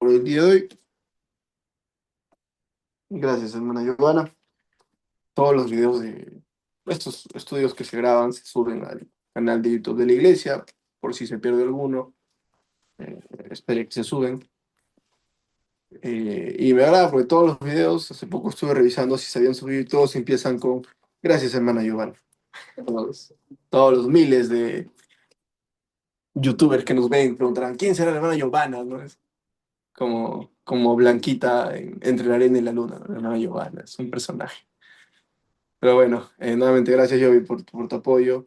por el día de hoy. Gracias, hermana Giovanna. Todos los videos de estos estudios que se graban se suben al canal de YouTube de la iglesia, por si se pierde alguno. Espere que se suben. Y me agrada porque todos los videos, hace poco estuve revisando si se habían subido y todos empiezan con gracias, hermana Giovanna. Todos los miles de youtubers que nos ven preguntarán, ¿quién será la hermana Giovanna? ¿No? Es como Blanquita entre la arena y la luna, ¿no? La hermana Giovanna, es un personaje. Pero bueno, nuevamente gracias, Jovi, por tu apoyo.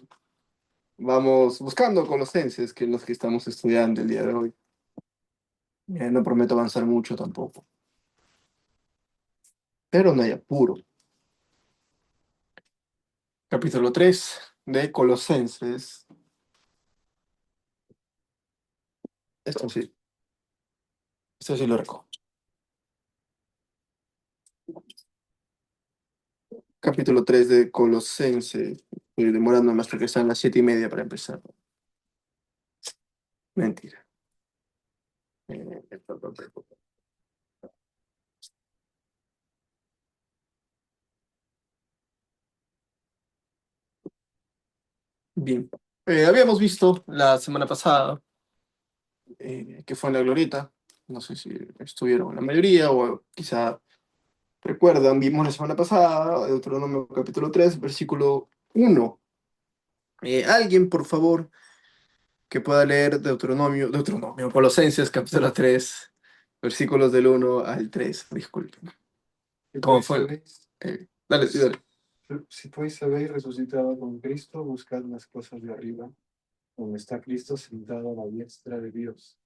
Vamos buscando Colosenses, que es los que estamos estudiando el día de hoy. No prometo avanzar mucho tampoco, pero no hay apuro. Capítulo 3 de Colosenses. Esto sí, esto sí lo recojo. Capítulo 3 de Colosenses. Estoy demorando más porque están las 7:30 para empezar. Mentira. Eh, Bien. Habíamos visto la semana pasada que fue en la Glorieta. No sé si estuvieron la mayoría o quizá recuerdan, vimos la semana pasada, Deuteronomio capítulo 3 versículo 1. Alguien, por favor, que pueda leer Deuteronomio, Colosenses capítulo 3 versículos del 1 al 3. Disculpen. Si ¿Cómo pues fue? habéis, Dale, sí, dale. si pues habéis resucitado con Cristo, buscad las cosas de arriba, donde está Cristo sentado a la diestra de Dios.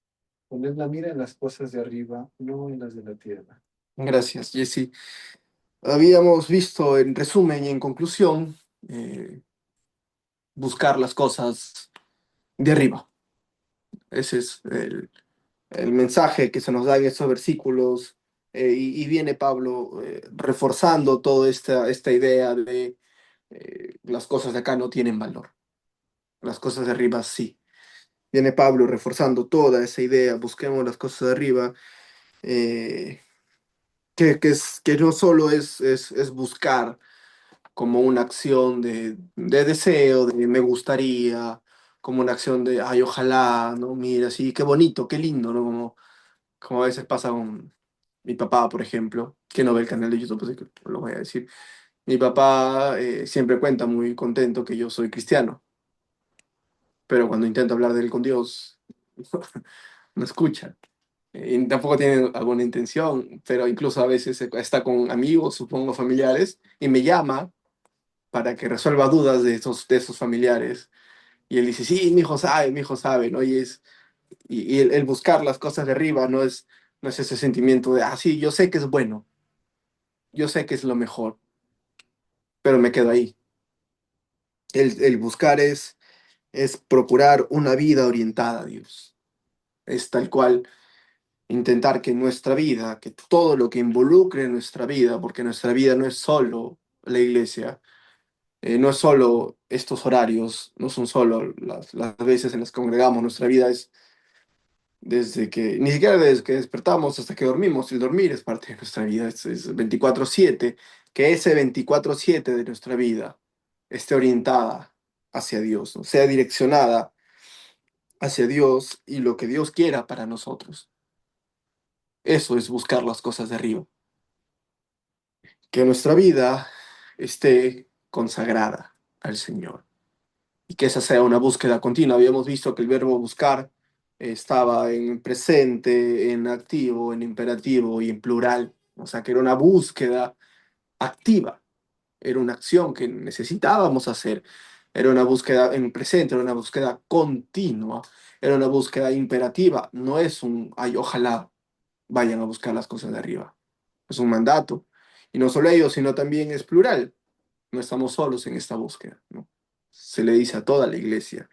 Poned la mira en las cosas de arriba, no en las de la tierra. Gracias, Jesse. Habíamos visto en resumen y en conclusión buscar las cosas de arriba. Ese es el mensaje que se nos da en estos versículos, y viene Pablo reforzando toda esta idea de las cosas de acá no tienen valor, las cosas de arriba sí. Viene Pablo reforzando toda esa idea, busquemos las cosas de arriba, eh, que no solo es buscar como una acción de deseo, de me gustaría, como una acción de, ay, ojalá, ¿no? Mira, sí, qué bonito, qué lindo, ¿no? Como a veces pasa con mi papá, por ejemplo, que no ve el canal de YouTube, así que lo voy a decir. Mi papá siempre cuenta muy contento que yo soy cristiano, pero cuando intento hablar de él con Dios, no escucha. Y tampoco tiene alguna intención, pero incluso a veces está con amigos, supongo familiares, y me llama para que resuelva dudas de esos familiares. Y él dice, sí, mi hijo sabe, ¿no? Y el buscar las cosas de arriba no es ese sentimiento de, sí, yo sé que es bueno, yo sé que es lo mejor, pero me quedo ahí. El buscar es procurar una vida orientada a Dios. Es tal cual intentar que nuestra vida, que todo lo que involucre nuestra vida, porque nuestra vida no es solo la iglesia, no es solo estos horarios, no son solo las veces en las que congregamos, nuestra vida es ni siquiera desde que despertamos hasta que dormimos. El dormir es parte de nuestra vida, es 24/7, que ese 24/7 de nuestra vida esté orientada hacia Dios, ¿no? Sea direccionada hacia Dios y lo que Dios quiera para nosotros. Eso es buscar las cosas de arriba. Que nuestra vida esté consagrada al Señor y que esa sea una búsqueda continua. Habíamos visto que el verbo buscar estaba en presente, en activo, en imperativo y en plural. O sea, que era una búsqueda activa, era una acción que necesitábamos hacer, era una búsqueda en presente, era una búsqueda continua, era una búsqueda imperativa. No es ay, ojalá vayan a buscar las cosas de arriba. Es un mandato. Y no solo ellos, sino también es plural. No estamos solos en esta búsqueda, ¿no? Se le dice a toda la iglesia.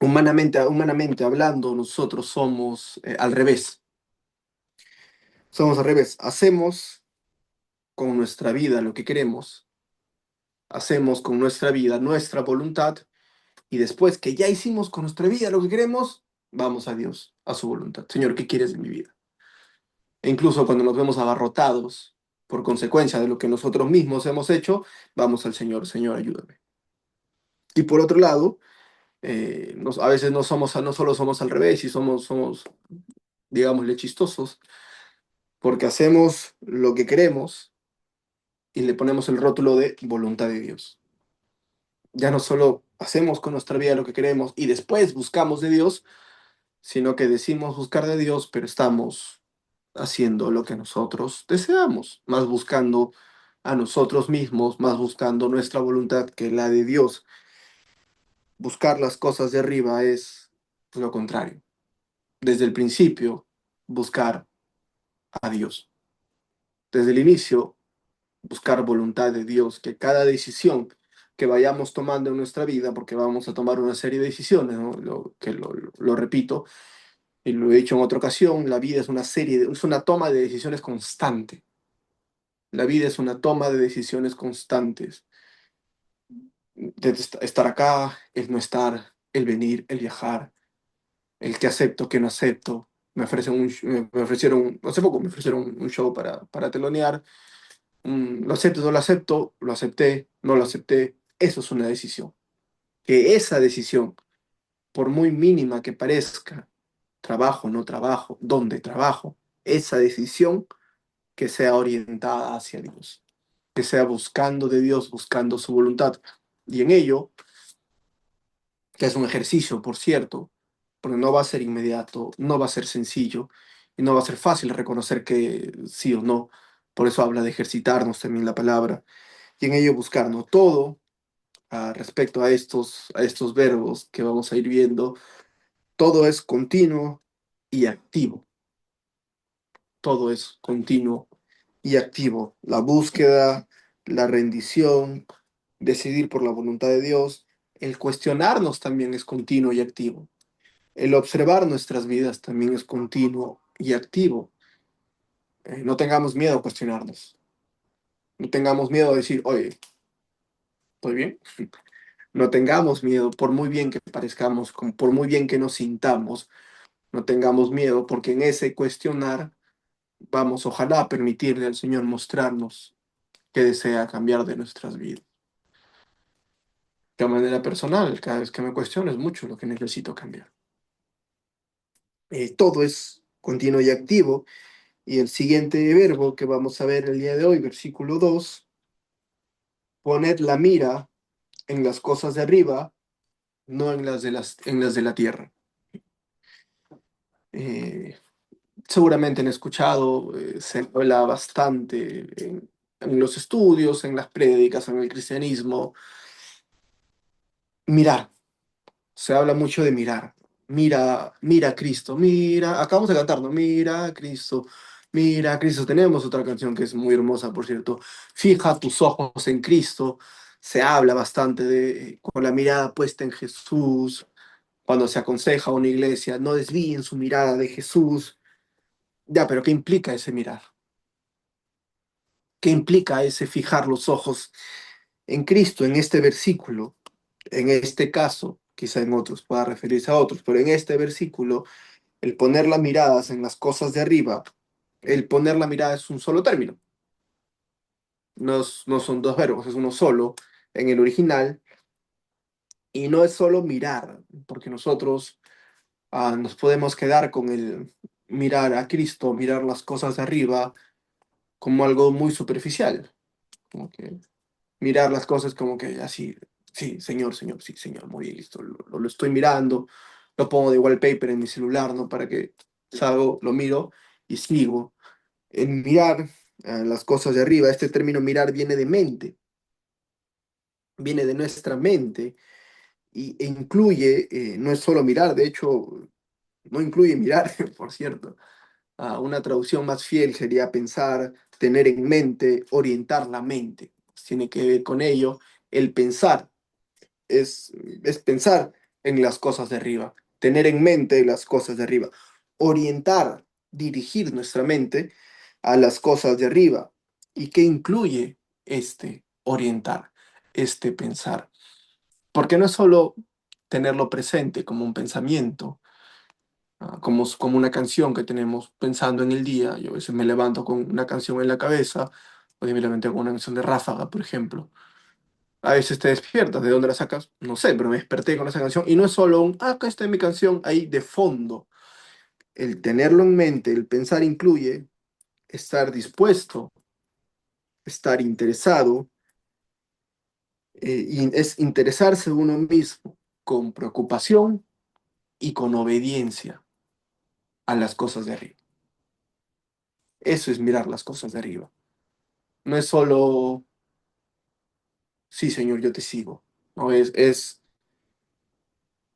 Humanamente hablando, nosotros somos al revés. Somos al revés. Hacemos con nuestra vida lo que queremos. Hacemos con nuestra vida nuestra voluntad. Y después que ya hicimos con nuestra vida lo que queremos, vamos a Dios, a su voluntad. Señor, ¿qué quieres de mi vida? E incluso cuando nos vemos abarrotados por consecuencia de lo que nosotros mismos hemos hecho, vamos al Señor, Señor, ayúdame. Y por otro lado, a veces no solo somos al revés, y somos, digámosle, chistosos, porque hacemos lo que queremos y le ponemos el rótulo de voluntad de Dios. Ya no solo hacemos con nuestra vida lo que queremos y después buscamos de Dios, sino que decimos buscar de Dios, pero estamos haciendo lo que nosotros deseamos, más buscando a nosotros mismos, más buscando nuestra voluntad que la de Dios. Buscar las cosas de arriba es lo contrario. Desde el principio, buscar a Dios. Desde el inicio, buscar voluntad de Dios, que cada decisión que vayamos tomando en nuestra vida, porque vamos a tomar una serie de decisiones, ¿no? Lo repito, y lo he dicho en otra ocasión, la vida es una es una toma de decisiones constante. La vida es una toma de decisiones constantes. De estar acá, el no estar, el venir, el viajar, el que acepto, que no acepto. Me ofrecieron, hace poco me ofrecieron un show para telonear. Lo acepto, no lo acepto, lo acepté, no lo acepté. Eso es una decisión. Que esa decisión, por muy mínima que parezca, trabajo, no trabajo, dónde trabajo, esa decisión que sea orientada hacia Dios, que sea buscando de Dios, buscando su voluntad. Y en ello, que es un ejercicio, por cierto, porque no va a ser inmediato, no va a ser sencillo y no va a ser fácil reconocer que sí o no. Por eso habla de ejercitarnos también la palabra y en ello buscarnos todo respecto a estos verbos que vamos a ir viendo. Todo es continuo y activo. Todo es continuo y activo. La búsqueda, la rendición, decidir por la voluntad de Dios, el cuestionarnos también es continuo y activo. El observar nuestras vidas también es continuo y activo. No tengamos miedo a cuestionarnos. No tengamos miedo a decir, oye, ¿estoy bien? No tengamos miedo, por muy bien que parezcamos, por muy bien que nos sintamos, no tengamos miedo, porque en ese cuestionar vamos, ojalá, a permitirle al Señor mostrarnos que desea cambiar de nuestras vidas. De manera personal, cada vez que me cuestiono es mucho lo que necesito cambiar. Todo es continuo y activo. Y el siguiente verbo que vamos a ver el día de hoy, versículo 2, poner la mira en las cosas de arriba, no en en las de la tierra. Eh, Seguramente han escuchado, se habla bastante en los estudios, en las prédicas, en el cristianismo. Mirar, se habla mucho de mirar. Mira, mira a Cristo, mira, acabamos de cantar, ¿no? Mira a Cristo, mira a Cristo. Tenemos otra canción que es muy hermosa, por cierto. Fija tus ojos en Cristo. Se habla bastante de con la mirada puesta en Jesús. Cuando se aconseja a una iglesia, no desvíen su mirada de Jesús. Ya, pero ¿qué implica ese mirar? ¿Qué implica ese fijar los ojos en Cristo, en este versículo? En este caso, quizá en otros pueda referirse a otros, pero en este versículo, el poner las miradas en las cosas de arriba, el poner la mirada es un solo término, no son dos verbos, es uno solo en el original, y no es solo mirar, porque nosotros nos podemos quedar con el mirar a Cristo, mirar las cosas de arriba como algo muy superficial, como que mirar las cosas como que así, sí, señor, señor, sí, señor, muy bien, listo, lo estoy mirando, lo pongo de wallpaper en mi celular, ¿no? Para que salgo, lo miro y sigo. En mirar las cosas de arriba, este término mirar viene de mente, viene de nuestra mente e incluye, no es solo mirar, de hecho, no incluye mirar, por cierto. Una traducción más fiel sería pensar, tener en mente, orientar la mente. Tiene que ver con ello el pensar es, es pensar en las cosas de arriba, tener en mente las cosas de arriba, orientar, dirigir nuestra mente a las cosas de arriba. ¿Y qué incluye este orientar, este pensar? Porque no es solo tenerlo presente como un pensamiento, como una canción que tenemos pensando en el día. Yo a veces me levanto con una canción en la cabeza, hoy me levanté con una canción de Ráfaga, por ejemplo. A veces te despiertas, ¿de dónde la sacas? No sé, pero me desperté con esa canción y no es solo acá está mi canción, ahí de fondo. El tenerlo en mente, el pensar incluye estar dispuesto, estar interesado, y es interesarse uno mismo con preocupación y con obediencia a las cosas de arriba. Eso es mirar las cosas de arriba. No es solo, sí, Señor, yo te sigo. No es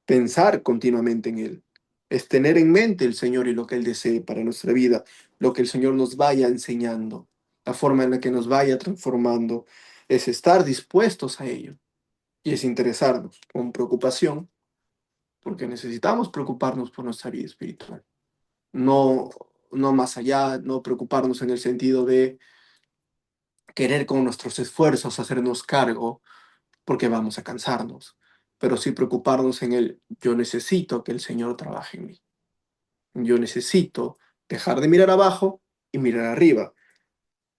pensar continuamente en Él. Es tener en mente el Señor y lo que Él desee para nuestra vida, lo que el Señor nos vaya enseñando, la forma en la que nos vaya transformando. Es estar dispuestos a ello y es interesarnos con preocupación, porque necesitamos preocuparnos por nuestra vida espiritual. No, no más allá, no preocuparnos en el sentido de querer con nuestros esfuerzos hacernos cargo porque vamos a cansarnos, pero sí preocuparnos en el yo necesito que el Señor trabaje en mí. Yo necesito dejar de mirar abajo y mirar arriba.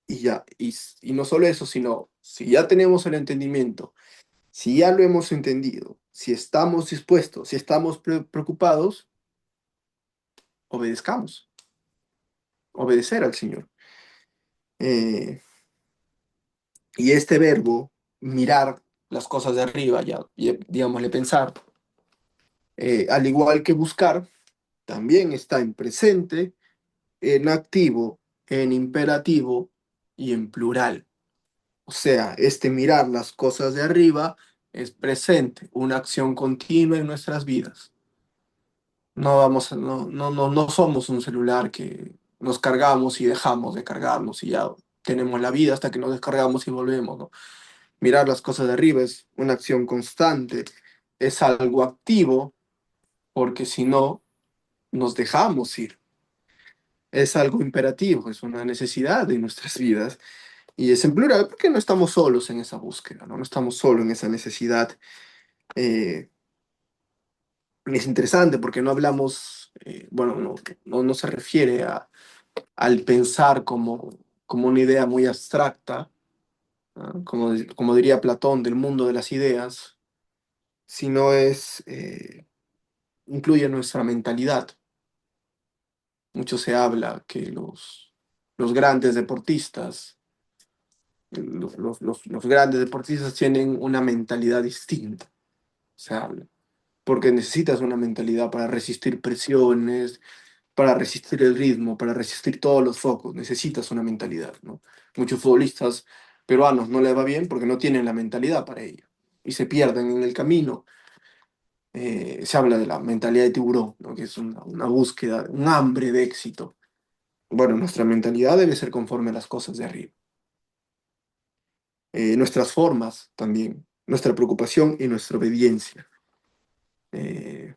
Y ya, y no solo eso, sino si ya tenemos el entendimiento, si ya lo hemos entendido, si estamos dispuestos, si estamos preocupados, obedezcamos, obedecer al Señor. Eh, y este verbo, mirar las cosas de arriba, ya digámosle pensar, al igual que buscar, también está en presente, en activo, en imperativo y en plural. O sea, este mirar las cosas de arriba es presente, una acción continua en nuestras vidas. No vamos, no somos un celular que nos cargamos y dejamos de cargarnos y ya tenemos la vida hasta que nos descargamos y volvemos, ¿no? Mirar las cosas de arriba es una acción constante, es algo activo, porque si no, nos dejamos ir. Es algo imperativo, es una necesidad de nuestras vidas. Y es en plural porque no estamos solos en esa búsqueda, ¿no? No estamos solos en esa necesidad. Eh, es interesante porque no hablamos, bueno, no se refiere al pensar como una idea muy abstracta, ¿no? Como diría Platón, del mundo de las ideas, sino incluye nuestra mentalidad. Mucho se habla que los grandes deportistas, los grandes deportistas tienen una mentalidad distinta, se habla, porque necesitas una mentalidad para resistir presiones, para resistir el ritmo, para resistir todos los focos, necesitas una mentalidad, ¿no? Muchos futbolistas peruanos no les va bien porque no tienen la mentalidad para ello y se pierden en el camino. Se habla de la mentalidad de tiburón, ¿no? Que es una búsqueda, un hambre de éxito. Bueno, nuestra mentalidad debe ser conforme a las cosas de arriba. Nuestras formas también, nuestra preocupación y nuestra obediencia. Eh,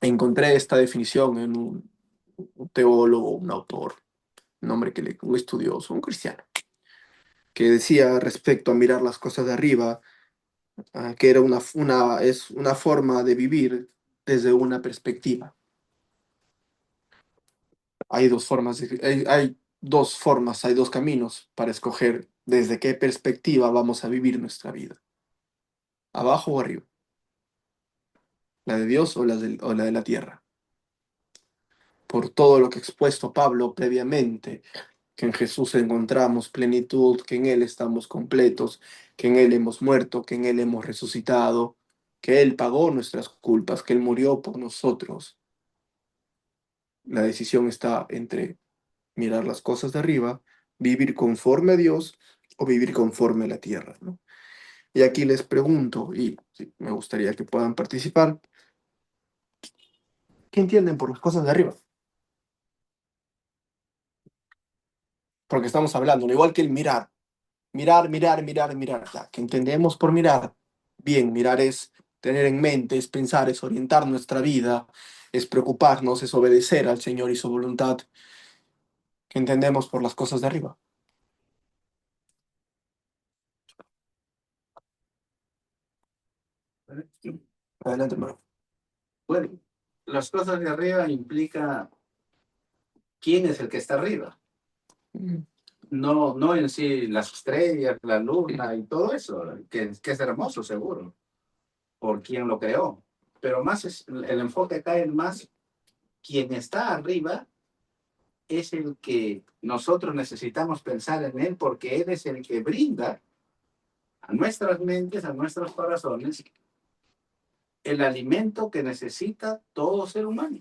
Encontré esta definición en un teólogo, un autor, un hombre un estudioso, un cristiano, que decía respecto a mirar las cosas de arriba, que era es una forma de vivir desde una perspectiva. Hay dos formas, hay dos caminos para escoger desde qué perspectiva vamos a vivir nuestra vida, abajo o arriba, la de Dios o la de la tierra. Por todo lo que ha expuesto Pablo previamente, que en Jesús encontramos plenitud, que en Él estamos completos, que en Él hemos muerto, que en Él hemos resucitado, que Él pagó nuestras culpas, que Él murió por nosotros. La decisión está entre mirar las cosas de arriba, vivir conforme a Dios o vivir conforme a la tierra, ¿no? Y aquí les pregunto, y sí, me gustaría que puedan participar, ¿qué entienden por las cosas de arriba? Porque estamos hablando, ¿no? Igual que el mirar. Mirar, mirar, mirar, mirar. Ya, ¿qué entendemos por mirar? Bien, mirar es tener en mente, es pensar, es orientar nuestra vida, es preocuparnos, es obedecer al Señor y su voluntad. ¿Qué entendemos por las cosas de arriba? Adelante, hermano. Bueno. las cosas de arriba implica quién es el que está arriba. No en sí las estrellas, la luna y todo eso, que es hermoso seguro, por quien lo creó. Pero más el enfoque cae en más quien está arriba es el que nosotros necesitamos pensar en él porque él es el que brinda a nuestras mentes, a nuestros corazones, el alimento que necesita todo ser humano.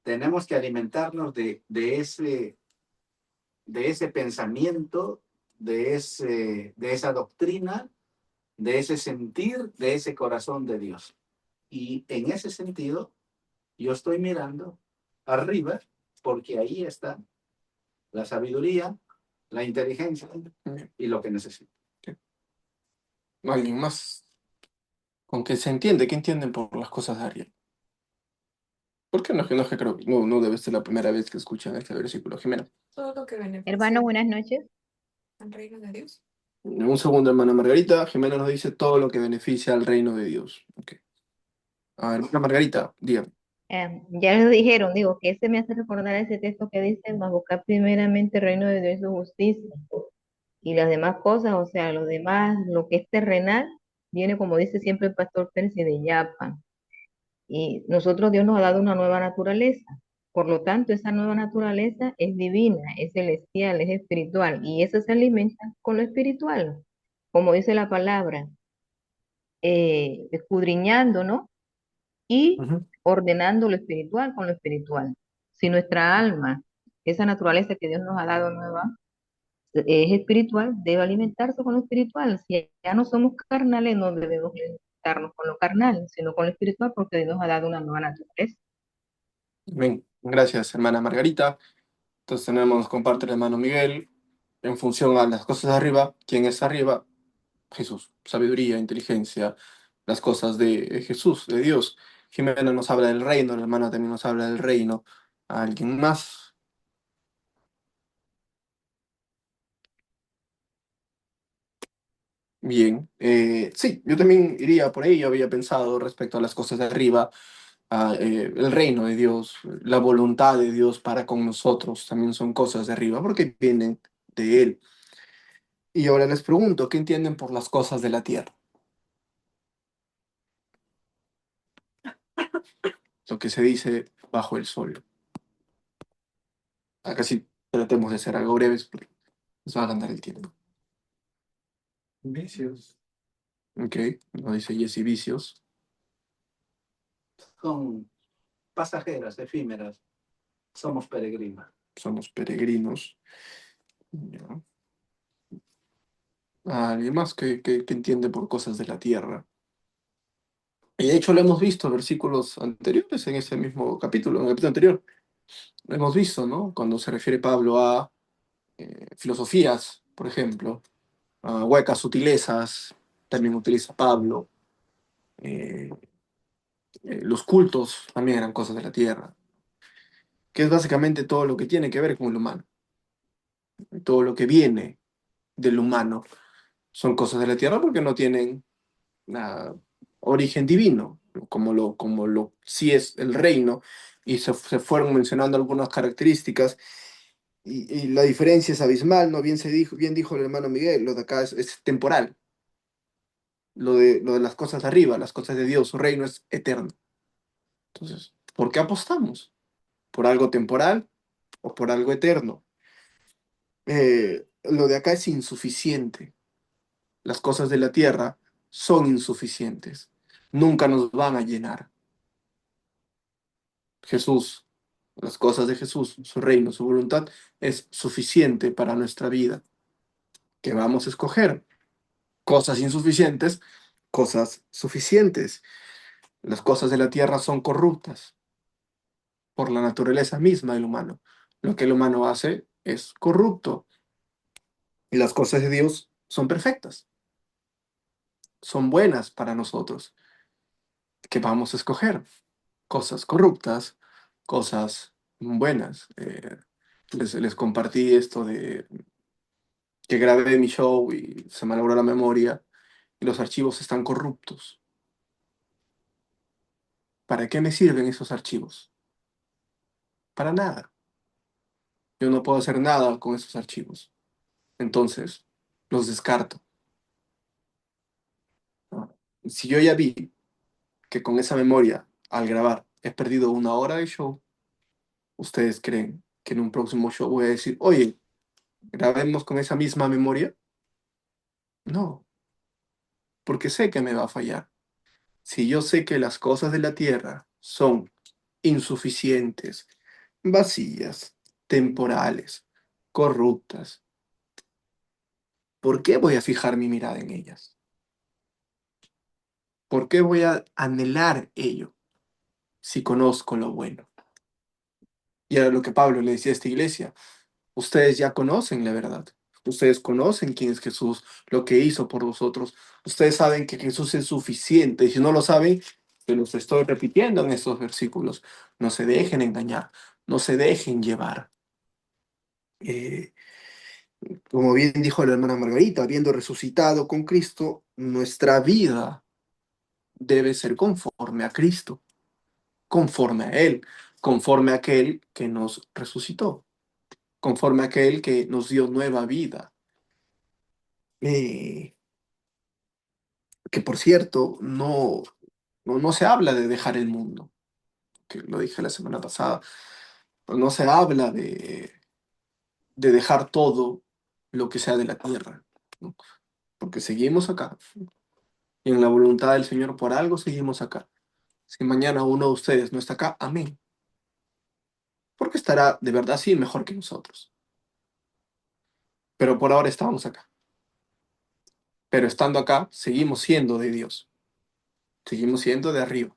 Tenemos que alimentarnos de ese pensamiento, de esa doctrina, de ese sentir, de ese corazón de Dios. Y en ese sentido, yo estoy mirando arriba porque ahí está la sabiduría, la inteligencia y lo que necesito. ¿Alguien más? Con que se entiende, ¿qué entienden por las cosas de Ariel? ¿Por qué no? No, creo, no debe ser la primera vez que escuchan este versículo, Jimena. Todo lo que Hermano, beneficia buenas noches. al reino de Dios. En un segundo, hermana Margarita, Jimena nos dice todo lo que beneficia al reino de Dios. Okay. Hermana Margarita, dígame. Ya lo dijeron, digo, que ese me hace recordar ese texto que dice, mas buscar primeramente el reino de Dios y su justicia. Y las demás cosas, o sea, lo demás, lo que es terrenal, viene como dice siempre el pastor Percy de Yapa. Y nosotros Dios nos ha dado una nueva naturaleza. Por lo tanto, esa nueva naturaleza es divina, es celestial, es espiritual. Y eso se alimenta con lo espiritual. Como dice la palabra, escudriñando, ¿no? Y Ujú. ordenando lo espiritual con lo espiritual. Si nuestra alma, esa naturaleza que Dios nos ha dado nueva, es espiritual, debe alimentarse con lo espiritual. Si ya no somos carnales, no debemos alimentarnos con lo carnal, sino con lo espiritual, porque Dios nos ha dado una nueva naturaleza. Bien, gracias, hermana Margarita. Entonces tenemos, comparte el hermano Miguel, en función a las cosas de arriba, ¿quién es arriba? Jesús, sabiduría, inteligencia, las cosas de Jesús, de Dios. Jimena nos habla del reino, la hermana también nos habla del reino. ¿Alguien más? Bien, sí, yo también iría por ahí, yo había pensado respecto a las cosas de arriba, el reino de Dios, la voluntad de Dios para con nosotros, también son cosas de arriba, porque vienen de Él. Y ahora les pregunto, ¿qué entienden por las cosas de la tierra? Lo que se dice bajo el sol. Acá sí tratemos de ser algo breves, porque nos va a ganar el tiempo. Vicios. Ok, lo dice Jesse Vicios. Son pasajeras, efímeras, somos peregrinos. Somos peregrinos. Ya. ¿Alguien más que entiende por cosas de la tierra? Y de hecho lo hemos visto en versículos anteriores, en ese mismo capítulo, en el capítulo anterior. Lo hemos visto, ¿no? Cuando se refiere Pablo a filosofías, por ejemplo, a huecas sutilezas, también utiliza Pablo. Eh, los cultos también eran cosas de la tierra, que es básicamente todo lo que tiene que ver con el humano. Todo lo que viene del humano son cosas de la tierra porque no tienen origen divino, como lo sí es el reino, y se fueron mencionando algunas características, y la diferencia es abismal, ¿no? Bien dijo el hermano Miguel, lo de acá es temporal, lo de las cosas de arriba, las cosas de Dios, su reino es eterno. Entonces, ¿por qué apostamos? ¿Por algo temporal o por algo eterno? Lo de acá es insuficiente. Las cosas de la tierra son insuficientes. Nunca nos van a llenar. Jesús, las cosas de Jesús, su reino, su voluntad, es suficiente para nuestra vida. ¿Qué vamos a escoger? Cosas insuficientes, cosas suficientes. Las cosas de la tierra son corruptas por la naturaleza misma del humano. Lo que el humano hace es corrupto. Y las cosas de Dios son perfectas, son buenas para nosotros. ¿Qué vamos a escoger? Cosas corruptas, cosas buenas. Les compartí esto de que grabé mi show y se me logró la memoria y los archivos están corruptos. ¿Para qué me sirven esos archivos? Para nada. Yo no puedo hacer nada con esos archivos. Entonces, los descarto. ¿No? Si yo ya vi que con esa memoria, al grabar, he perdido 1 hora de show, ¿ustedes creen que en un próximo show voy a decir, oye, grabemos con esa misma memoria? No, porque sé que me va a fallar. Si yo sé que las cosas de la tierra son insuficientes, vacías, temporales, corruptas, ¿por qué voy a fijar mi mirada en ellas? ¿Por qué voy a anhelar ello si conozco lo bueno? Y era lo que Pablo le decía a esta iglesia. Ustedes ya conocen la verdad. Ustedes conocen quién es Jesús, lo que hizo por vosotros. Ustedes saben que Jesús es suficiente. Y si no lo saben, se los estoy repitiendo en estos versículos. No se dejen engañar, no se dejen llevar. Eh, Como bien dijo la hermana Margarita, habiendo resucitado con Cristo, nuestra vida debe ser conforme a Cristo, conforme a Él, conforme a aquel que nos resucitó, conforme a aquel que nos dio nueva vida. Eh, que por cierto, no se habla de dejar el mundo, que lo dije la semana pasada, no se habla de dejar todo lo que sea de la tierra, ¿no? Porque seguimos acá, y en la voluntad del Señor por algo seguimos acá. Si mañana uno de ustedes no está acá, amén, porque estará de verdad sí mejor que nosotros, pero por ahora estamos acá. Pero estando acá, seguimos siendo de Dios, seguimos siendo de arriba.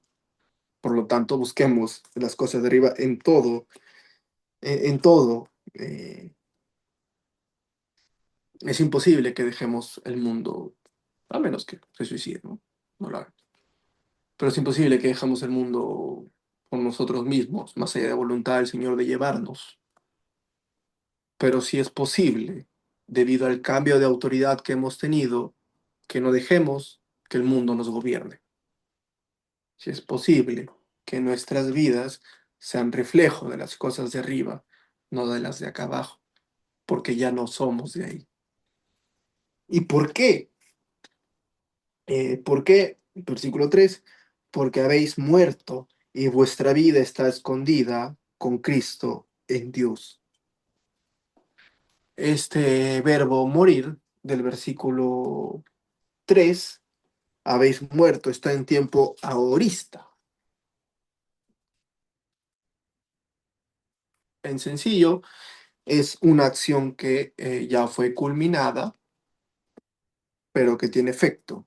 Por lo tanto, busquemos las cosas de arriba en todo, en todo. Es imposible que dejemos el mundo, a menos que se suicide, ¿no? No lo hagan. Pero es imposible que dejemos el mundo por nosotros mismos, más allá de la voluntad del Señor de llevarnos. Pero sí es posible, debido al cambio de autoridad que hemos tenido, que no dejemos que el mundo nos gobierne. Si es posible que nuestras vidas sean reflejo de las cosas de arriba, no de las de acá abajo, porque ya no somos de ahí. ¿Y por qué? ¿Por qué? Versículo 3, porque habéis muerto y vuestra vida está escondida con Cristo en Dios. Este verbo morir del versículo 3, habéis muerto, está en tiempo ahorista. En sencillo, es una acción que ya fue culminada, pero que tiene efecto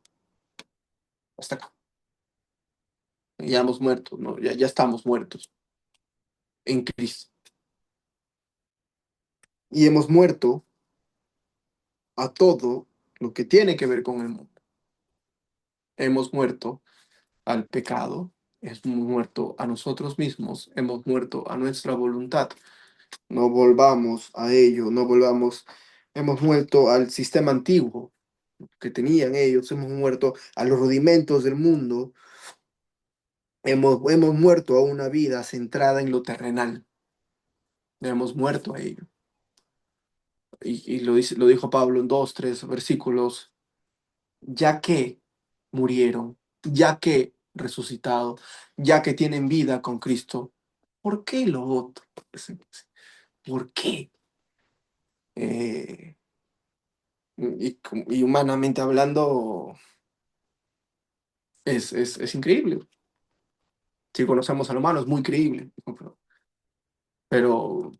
hasta acá. Ya hemos muerto, ¿no? Ya estamos muertos en Cristo. Y hemos muerto a todo lo que tiene que ver con el mundo. Hemos muerto al pecado, hemos muerto a nosotros mismos, hemos muerto a nuestra voluntad. No volvamos a ello, no volvamos. Hemos muerto al sistema antiguo que tenían ellos, hemos muerto a los rudimentos del mundo, hemos muerto a una vida centrada en lo terrenal, hemos muerto a ello. Y lo dijo Pablo en 2, 3 versículos, ya que murieron, ya que resucitado, ya que tienen vida con Cristo, ¿por qué lo otro? ¿Por qué? Eh, y humanamente hablando, es increíble. Si conocemos al humano, es muy creíble. Pero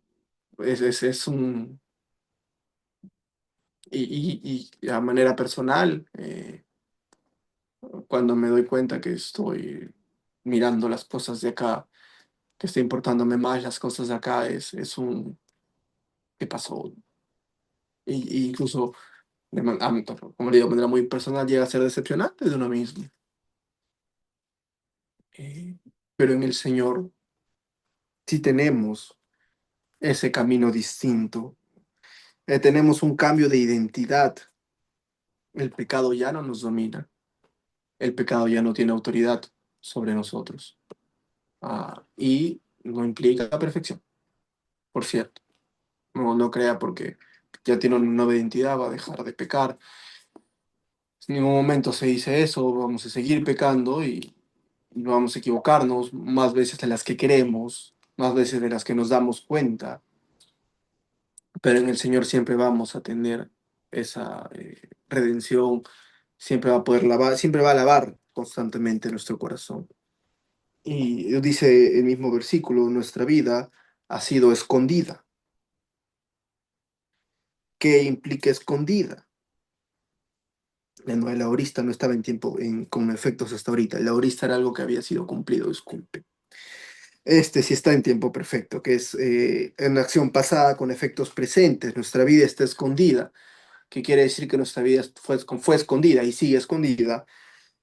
es un... Y a manera personal, cuando me doy cuenta que estoy mirando las cosas de acá, que está importándome más las cosas de acá, es un... ¿Qué pasó? Y incluso, como le digo, de manera muy personal, llega a ser decepcionante de uno mismo. Eh, pero en el Señor sí tenemos ese camino distinto. Tenemos un cambio de identidad. El pecado ya no nos domina. El pecado ya no tiene autoridad sobre nosotros. y no implica perfección, por cierto. No crea porque ya tiene una nueva identidad, va a dejar de pecar. En ningún momento se dice eso, vamos a seguir pecando y vamos a equivocarnos más veces de las que queremos, más veces de las que nos damos cuenta, pero en el Señor siempre vamos a tener esa redención, siempre va a poder lavar, siempre va a lavar constantemente nuestro corazón. Y dice el mismo versículo, nuestra vida ha sido escondida. ¿Qué implica escondida? No, el aorista no estaba en tiempo con efectos hasta ahorita. El aorista era algo que había sido cumplido, disculpe. Este sí está en tiempo perfecto, que es en acción pasada con efectos presentes. Nuestra vida está escondida, que quiere decir que nuestra vida fue escondida y sigue escondida.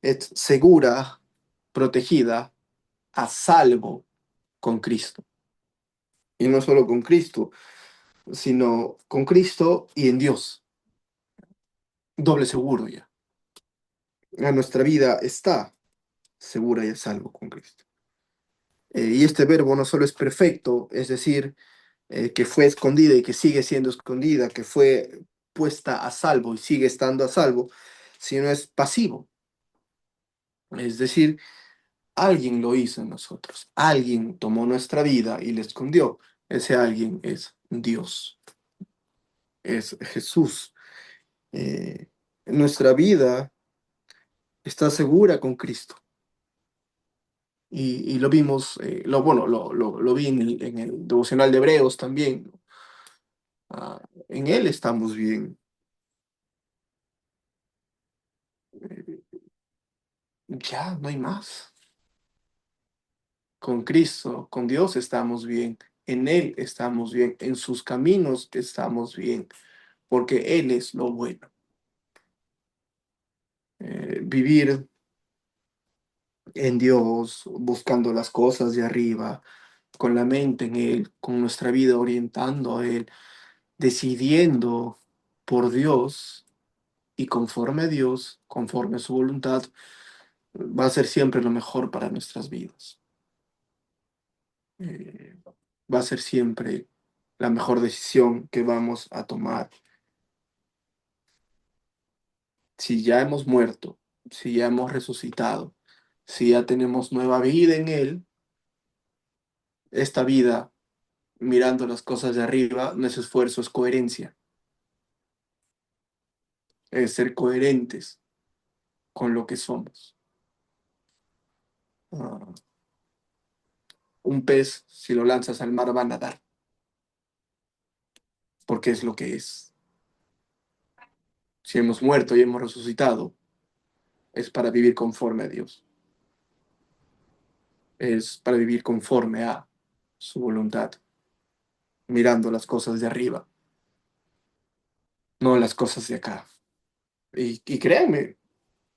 Es segura, protegida, a salvo con Cristo. Y no solo con Cristo, sino con Cristo y en Dios. Doble seguro ya. Nuestra vida está segura y a salvo con Cristo. Y este verbo no solo es perfecto, es decir, que fue escondida y que sigue siendo escondida, que fue puesta a salvo y sigue estando a salvo, sino es pasivo. Es decir, alguien lo hizo en nosotros, alguien tomó nuestra vida y la escondió. Ese alguien es Dios, es Jesús. Nuestra vida está segura con Cristo. Y lo vimos, lo vi en el devocional de Hebreos también, ¿no? En Él estamos bien. Eh, ya, no hay más. Con Cristo, con Dios estamos bien. En Él estamos bien. En sus caminos estamos bien. Porque Él es lo bueno. Vivir en Dios, buscando las cosas de arriba, con la mente en Él, con nuestra vida orientando a Él, decidiendo por Dios y conforme a Dios, conforme a su voluntad, va a ser siempre lo mejor para nuestras vidas. Eh, Va a ser siempre la mejor decisión que vamos a tomar. Si ya hemos muerto, si ya hemos resucitado, si ya tenemos nueva vida en Él, esta vida, mirando las cosas de arriba, no es esfuerzo, es coherencia. Es ser coherentes con lo que somos. Ah, un pez, si lo lanzas al mar, va a nadar, porque es lo que es. Si hemos muerto y hemos resucitado, es para vivir conforme a Dios. Es para vivir conforme a su voluntad, mirando las cosas de arriba, no las cosas de acá. Y créanme,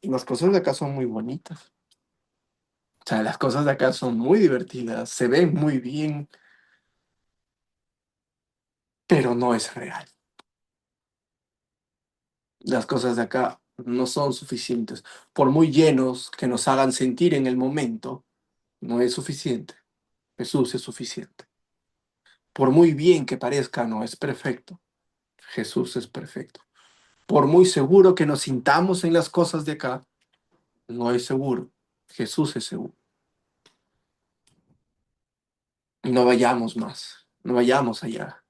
las cosas de acá son muy bonitas. O sea, las cosas de acá son muy divertidas, se ven muy bien, pero no es real. Las cosas de acá no son suficientes. Por muy llenos que nos hagan sentir en el momento, no es suficiente. Jesús es suficiente. Por muy bien que parezca, no es perfecto. Jesús es perfecto. Por muy seguro que nos sintamos en las cosas de acá, no es seguro. Jesús es seguro. No vayamos más, no vayamos allá.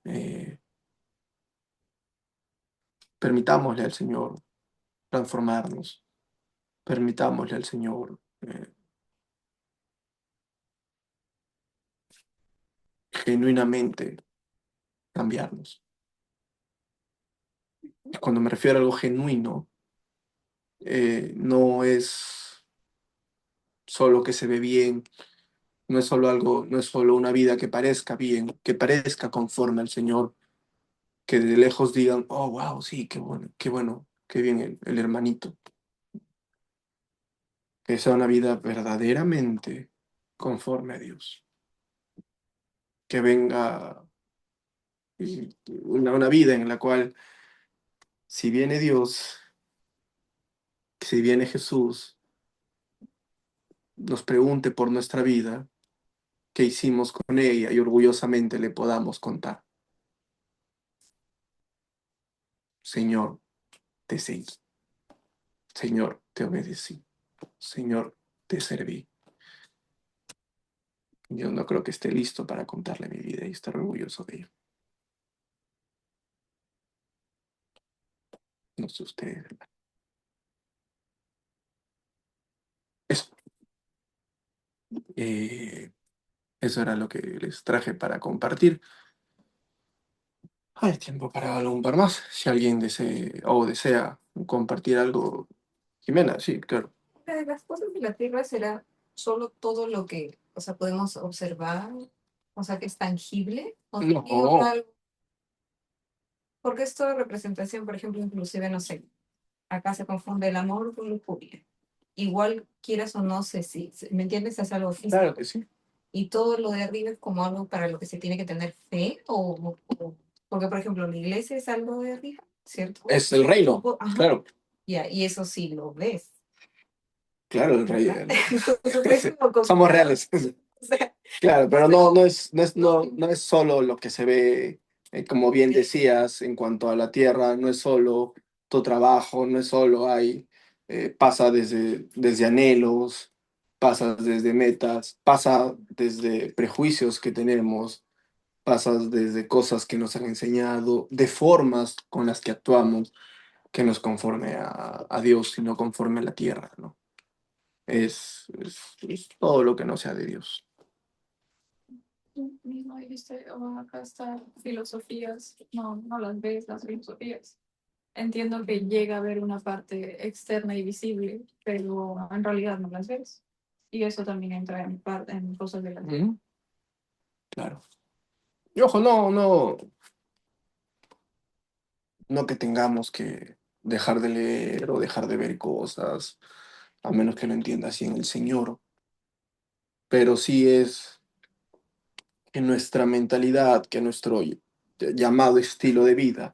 Permitámosle al Señor transformarnos. Permitámosle al Señor genuinamente cambiarnos. Y cuando me refiero a algo genuino, no es solo que se ve bien, no es solo algo, no es solo una vida que parezca bien, que parezca conforme al Señor, que de lejos digan, oh, wow, sí, qué bueno, qué bien el hermanito. Que sea una vida verdaderamente conforme a Dios. Que venga una vida en la cual, si viene Dios, si viene Jesús, nos pregunte por nuestra vida que hicimos con ella y orgullosamente le podamos contar. Señor, te seguí. Señor, te obedecí. Señor, te serví. Yo no creo que esté listo para contarle mi vida y estar orgulloso de ello. No sé ustedes. Eso. Eso era lo que les traje para compartir. Hay tiempo para algún par más. Si alguien desea compartir algo. Jimena, sí, claro. De las cosas de la tierra será solo todo lo que, o sea, podemos observar, o sea, que es tangible, o también No, algo, porque es toda representación, por ejemplo, inclusive, no sé, acá se confunde el amor con lujuria. Igual, quieras o no sé si, ¿me entiendes? Es algo físico. claro que sí. Y todo lo de arriba es como algo para lo que se tiene que tener fe, porque, por ejemplo, la iglesia es algo de arriba, ¿cierto? Es el reino, Ajá. claro. Ya, y eso sí lo ves. Claro, el rey. ¿Verdad? Entonces, es como Somos complicado. reales. O sea, Claro, pero no es solo lo que se ve, como bien decías, en cuanto a la tierra, no es solo tu trabajo, no es solo pasa desde anhelos, pasa desde metas, pasa desde prejuicios que tenemos, pasa desde cosas que nos han enseñado, de formas con las que actuamos, que no es conforme a Dios, sino conforme a la tierra, ¿no? Es todo lo que no sea de Dios. Tú mismo dijiste, oh, acá están filosofías, no, no las ves, las filosofías. Entiendo que llega a haber una parte externa y visible, pero en realidad no las ves. Y eso también entra en cosas de la vida. Ujú. Claro. Y ojo, no que tengamos que dejar de leer o dejar de ver cosas, a menos que lo entienda así en el Señor, pero sí es que nuestra mentalidad, que nuestro llamado estilo de vida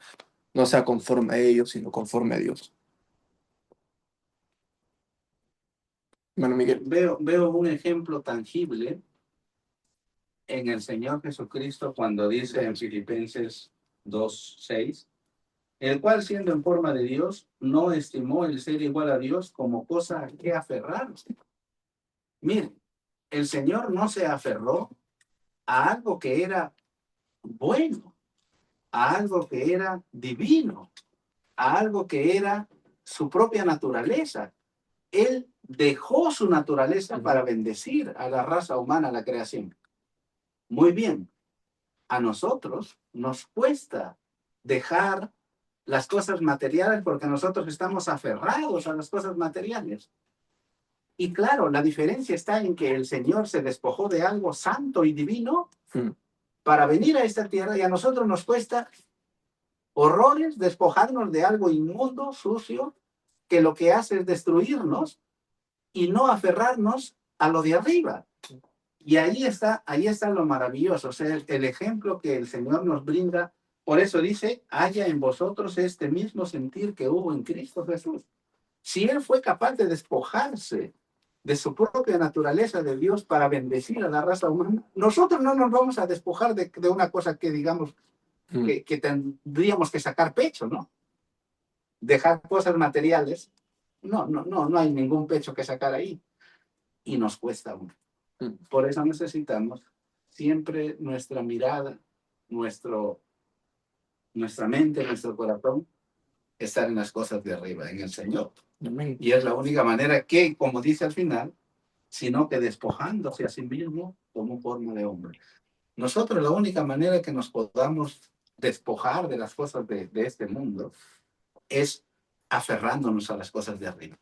no sea conforme a ellos, sino conforme a Dios. Hermano Miguel. Veo un ejemplo tangible en el Señor Jesucristo cuando dice en Filipenses 2:6, el cual siendo en forma de Dios, no estimó el ser igual a Dios como cosa a que aferrarse. Mire, el Señor no se aferró a algo que era bueno, a algo que era divino, a algo que era su propia naturaleza. Él dejó su naturaleza para bendecir a la raza humana, a la creación. Muy bien, a nosotros nos cuesta dejar las cosas materiales porque nosotros estamos aferrados a las cosas materiales. Y claro, la diferencia está en que el Señor se despojó de algo santo y divino para venir a esta tierra, y a nosotros nos cuesta horrores despojarnos de algo inmundo, sucio, que lo que hace es destruirnos y no aferrarnos a lo de arriba. Y ahí está lo maravilloso, o sea, el ejemplo que el Señor nos brinda. Por eso dice, haya en vosotros este mismo sentir que hubo en Cristo Jesús. Si Él fue capaz de despojarse de su propia naturaleza de Dios para bendecir a la raza humana, nosotros no nos vamos a despojar de una cosa que digamos que tendríamos que sacar pecho, ¿no? Dejar cosas materiales, no hay ningún pecho que sacar ahí. Y nos cuesta mucho. Por eso necesitamos siempre nuestra mirada, nuestra mente, nuestro corazón, estar en las cosas de arriba, en el Señor. Amén. Y es la única manera que, como dice al final, sino que despojándose a sí mismo como forma de hombre. Nosotros la única manera que nos podamos despojar de las cosas de este mundo es aferrándonos a las cosas de arriba.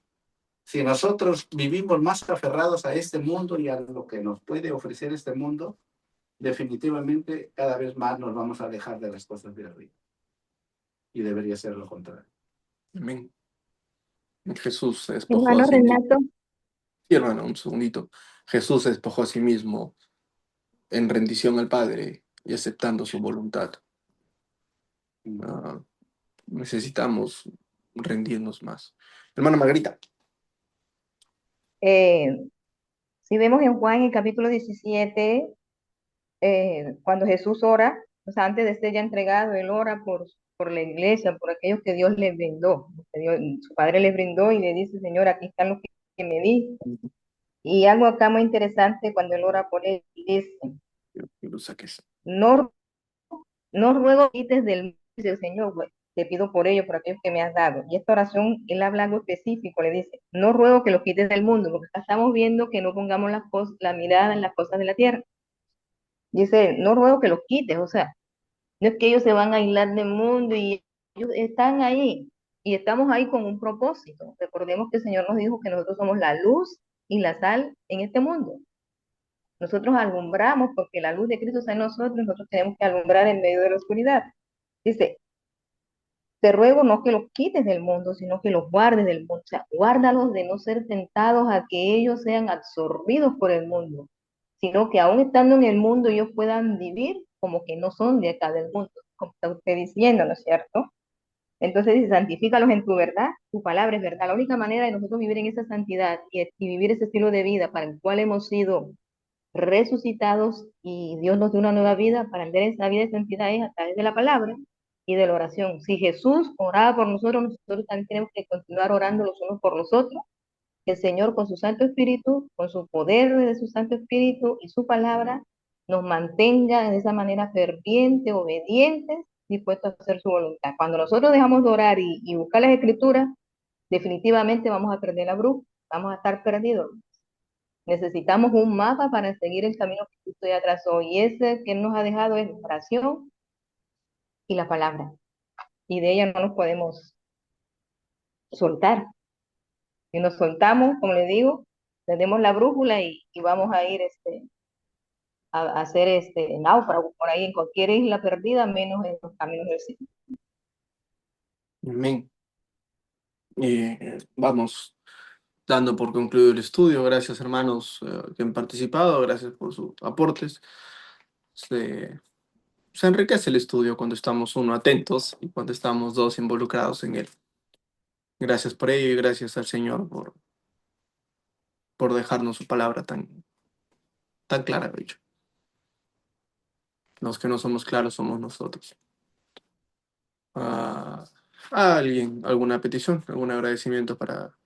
Si nosotros vivimos más aferrados a este mundo y a lo que nos puede ofrecer este mundo, definitivamente cada vez más nos vamos a alejar de las cosas de arriba. Y debería ser lo contrario. Amén. Jesús se despojó Hermano a sí mismo. Renato, Sí, hermano, un segundito. Jesús se despojó a sí mismo en rendición al Padre y aceptando su voluntad. Necesitamos rendirnos más. Hermana Margarita. si vemos en Juan, el capítulo 17, cuando Jesús ora, o sea, antes de ser ya entregado, él ora por la iglesia, por aquellos que Dios le brindó, que su Padre le brindó y le dice, Señor, aquí están los que me diste. Y algo acá muy interesante cuando él ora por él, dice, Que lo saques. no, no ruego que quites del mundo, dice el Señor, pues, te pido por ello, por aquellos que me has dado. Y esta oración, él habla algo específico, le dice, no ruego que los quites del mundo, porque acá estamos viendo que no pongamos la mirada en las cosas de la tierra. Dice, no ruego que los quites, o sea, no es que ellos se van a aislar del mundo y ellos están ahí y estamos ahí con un propósito. Recordemos que el Señor nos dijo que nosotros somos la luz y la sal en este mundo. Nosotros alumbramos porque la luz de Cristo está en nosotros, nosotros tenemos que alumbrar en medio de la oscuridad. Dice, te ruego no que los quites del mundo, sino que los guardes del mundo. O sea, guárdalos de no ser tentados a que ellos sean absorbidos por el mundo, sino que aún estando en el mundo ellos puedan vivir como que no son de acá del mundo, como está usted diciendo, ¿no es cierto? Entonces dice, santifícalos en tu verdad, tu palabra es verdad. La única manera de nosotros vivir en esa santidad y vivir ese estilo de vida para el cual hemos sido resucitados y Dios nos dio una nueva vida, para andar en esa vida de santidad es a través de la palabra y de la oración. Si Jesús oraba por nosotros, nosotros también tenemos que continuar orando los unos por los otros, que el Señor con su Santo Espíritu, con su poder de su Santo Espíritu y su palabra, nos mantenga de esa manera ferviente, obedientes, dispuestos a hacer su voluntad. Cuando nosotros dejamos de orar y buscar las escrituras, definitivamente vamos a perder la brújula, vamos a estar perdidos. Necesitamos un mapa para seguir el camino que Cristo ya trazó y ese que nos ha dejado es la oración y la palabra. Y de ella no nos podemos soltar. Si nos soltamos, como le digo, tenemos la brújula y vamos a ir a hacer náufragos por ahí en cualquier isla perdida, menos en los caminos del Señor. Amén. Vamos dando por concluido el estudio. Gracias, hermanos, que han participado. Gracias por sus aportes. Se enriquece el estudio cuando estamos uno atentos y cuando estamos dos involucrados en él. Gracias por ello y gracias al Señor por dejarnos su palabra tan clara, de hecho. Los que no somos claros somos nosotros. ¿Alguien, alguna petición, algún agradecimiento para